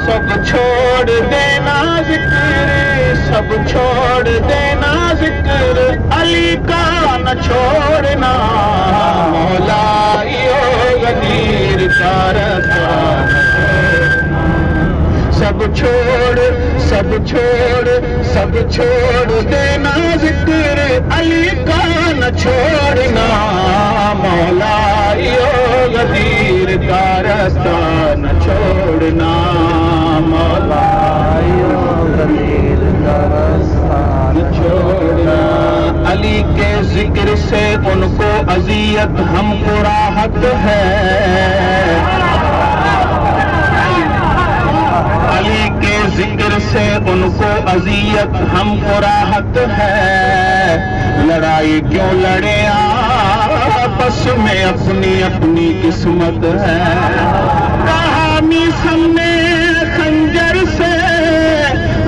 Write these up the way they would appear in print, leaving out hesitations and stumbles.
سب چھوڑ دینا ذکر سب چھوڑ دینا ذکر علی کا نہ چھوڑنا مولا غدیر کا رسول سب چھوڑ دینا ذکر علی کا نہ چھوڑنا مولا غدیر کا راستہ نہ چھوڑنا مولا غدیر کا راستہ نہ چھوڑنا علی کے ذکر سے ان کو اذیت ہم کو راحت ہے علی کے ذکر سے ان کو اذیت ہم کو راحت ہے لڑائی کیوں لڑے آپس میں اپنی اپنی قسمت ہے کہانی سامنے خنجر سے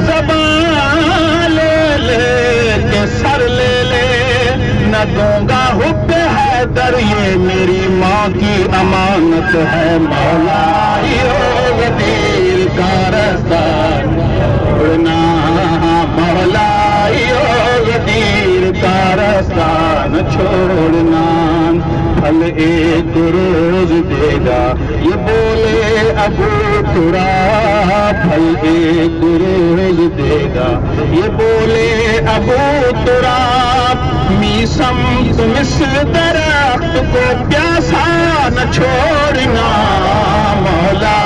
زبان لے لے کے سر لے لے نہ دوں گا حب حیدر یہ میری ماں کی امانت ہے مولا غدیر کا راستہ چھوڑنا مولا غدیر کا راستہ نہ چھوڑنا پھل ایک روز دے گا یہ بولے ابو تراب پھل ایک روز دے گا یہ بولے ابو تراب میسم تم اس درخت کو پیاسا نہ چھوڑنا مولا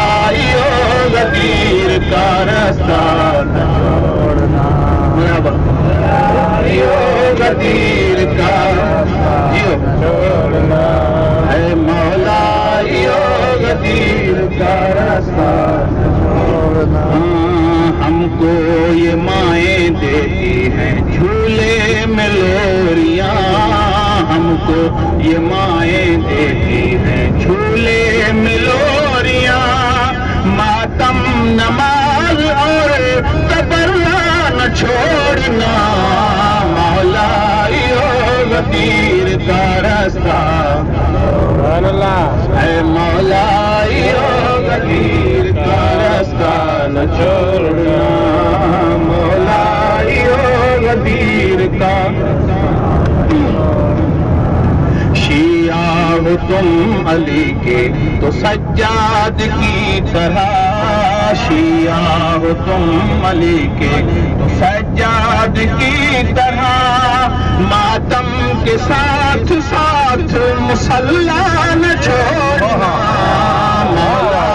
غدیر کا راستہ نہ چھوڑنا غدیر کا چھوڑنا ہے مولا غدیر کا راستہ چھوڑنا ہم کو یہ مائیں دیتی ہیں جھولے میں لوریاں ہم کو یہ مائیں دیتی ہیں جھولے میں لوریاں ماتم نماز اور تبرہ نہ چھوڑنا مولا غدیر کا راستہ اے مولا غدیر کا راستہ نہ چھوڑنا مولا غدیر کا شیعہ ہو تم علی کے تو سجاد کی طرح شیعہ ہو تم علی کے تو سجاد کی طرح ماتم کے ساتھ ساتھ مصلی نہ چھوڑنا مولا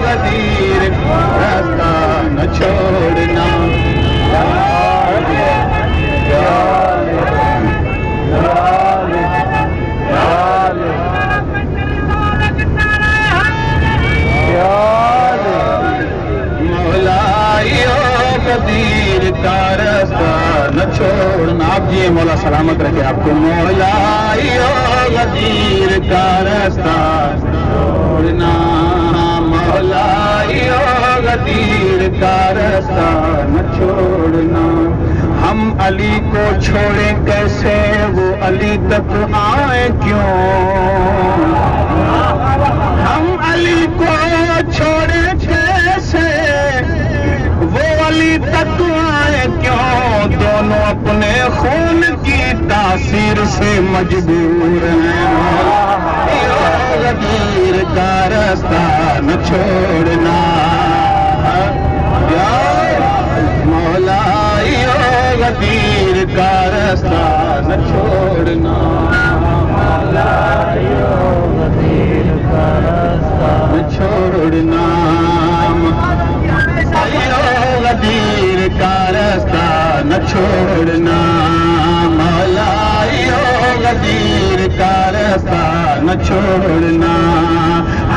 غدیر کا راستہ نہ چھوڑنا غدیر کا راستہ نہ چھوڑنا آپ جی مولا سلامت رکھے آپ کو مولا غدیر کا راستہ چھوڑنا مولا غدیر کا راستہ نہ چھوڑنا ہم علی کو چھوڑیں کیسے وہ علی تک آئیں کیوں ہم علی کو چھوڑیں کیسے وہ علی تک آئے کیوں دونوں اپنے خون کی تاثیر سے مجبور ہیں غدیر کا راستہ نہ چھوڑنا مولا غدیر کا راستہ نہ چھوڑنا مولا غدیر کا راستہ نہ چھوڑنا غدیر کا راستہ نہ چھوڑنا مولا غدیر کا راستہ نہ چھوڑنا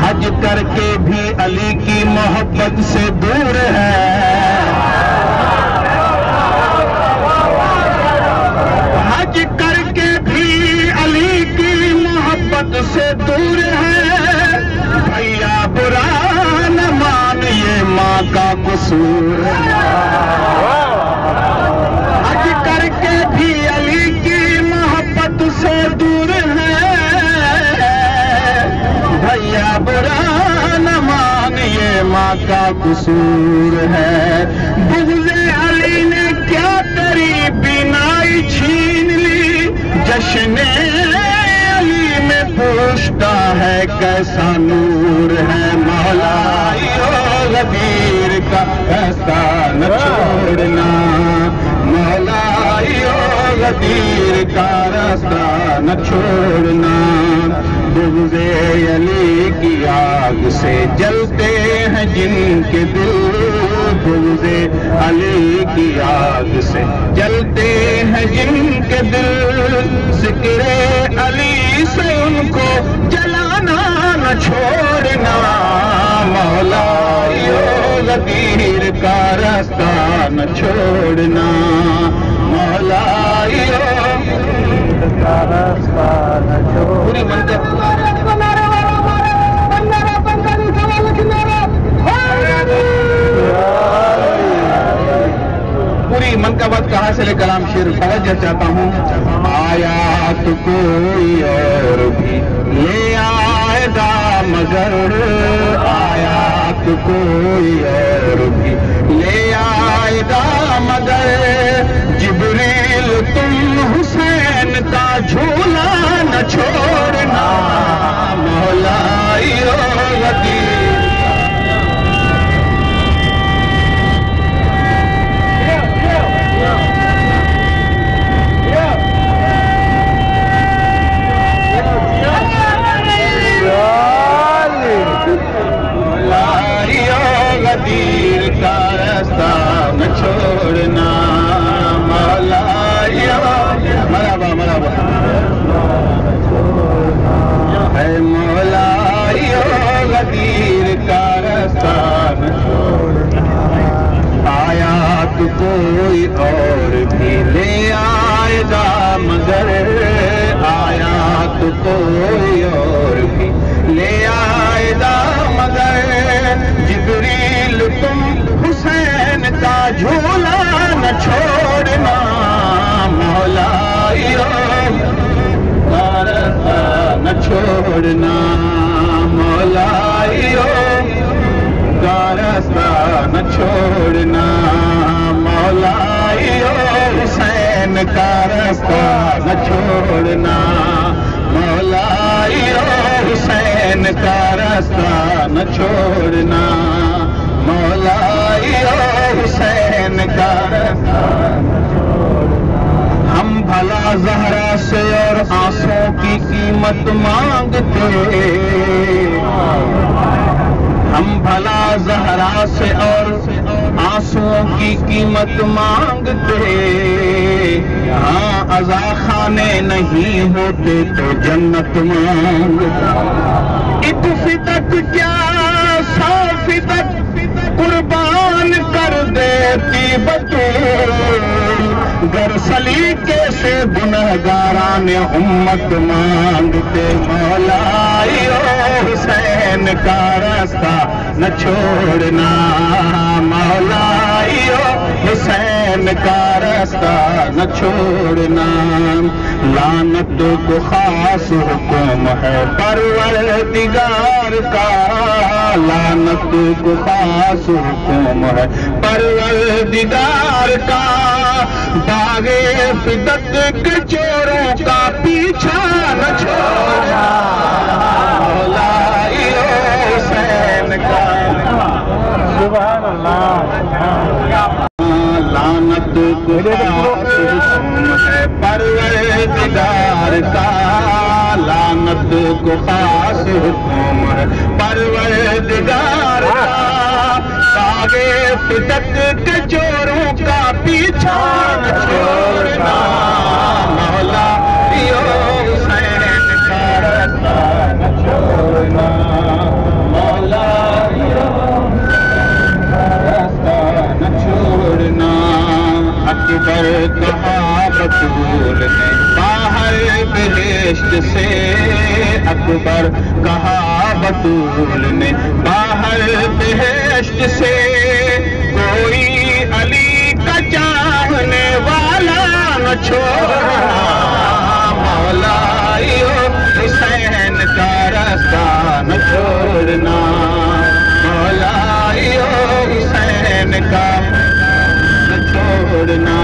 حج کر کے بھی علی کی محبت سے دور ہے حج کر کے بھی علی کی محبت سے دور ہے بھیا برا قصور حج کر کے بھی علی کی محبت سے دور ہے بھیا برا نہ مان یہ ماں کا قصور ہے بغض علی نے کیا تیری بینائی چھین لی جشن علی میں پوچھتا ہے کیسا نور ہے مولا غدیر کا راستہ نہ چھوڑنا مولا غدیر کا راستہ نہ چھوڑنا بغض علی کی آگ سے جلتے ہیں جن کے دل بغض علی کی آگ سے جلتے ہیں جن کے دل ذکر علی سے ان کو جلانا نہ چھوڑنا مولا غدیر کا راستہ نہ چھوڑنا مولا کا راستہ نہ چھوڑنا پوری منقبت کا حاصل کلام شیر توجہ چاہتا ہوں آیات کوئی اور بھی لے آئے گا مگر آیات کوئی اور بھی لے آئے گا مگر جبریل تم حسین کا جھولا نہ چھوڑنا مولا غدیر غدیر کا راستہ نہ چھوڑنا مولا مرحبا مرحبا ہے مولا غدیر کا راستہ نہ چھوڑنا آیات کوئی اور بھی لے آئے گا مگر آیات کوئی اور بھی لے آئے گا مگر جبریل تم حسین کا جھولا نہ چھوڑنا مولا نہ چھوڑنا مولا راستہ نہ چھوڑنا مولا حسین کا راستہ نہ چھوڑنا مولا حسین کا راستہ نہ چھوڑنا مولا حسین کا راستہ نہ چھوڑنا ہم بھلا زہرا سے اور آنسوں کی قیمت مانگتے ہم بھلا زہرا سے اور آنسوں کی قیمت مانگتے ہاں عزا خانے نہیں ہوتے تو جنت مانگتے اتف تک کیا 100 فدق قربان کر دیتی بطول گر سلیقے سے گنہگاران امت مانگتے مولا حسین کا راستہ نہ چھوڑنا مولا حسین کا راستہ نہ چھوڑنا لعنت کو خاص حکم ہے پروردگار کا لعنت کو خاص حکم ہے پروردگار کا باغ فدق کے چوروں کا پیچھا نہ چھوڑنا مولا حسین کا سبحان اللہ لعنت کو خاص حکم ہے پروردگار کا لعنت کو خاص حکم ہے پروردگار کا باغ فدق کے چوروں کا پیچھا نہ چھوڑنا مولا حسین کا راستہ نہ چھوڑنا مولا راستہ نہ چھوڑنا اکبر کہا بطول نے باہر بہشت سے اکبر کہا بطول نے باہر بہشت سے نہ چھوڑنا مولایو حسین کا راستہ نہ چھوڑنا مولایو حسین کا نہ چھوڑنا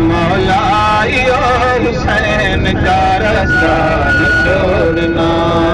مولایو حسین کا راستہ نہ چھوڑنا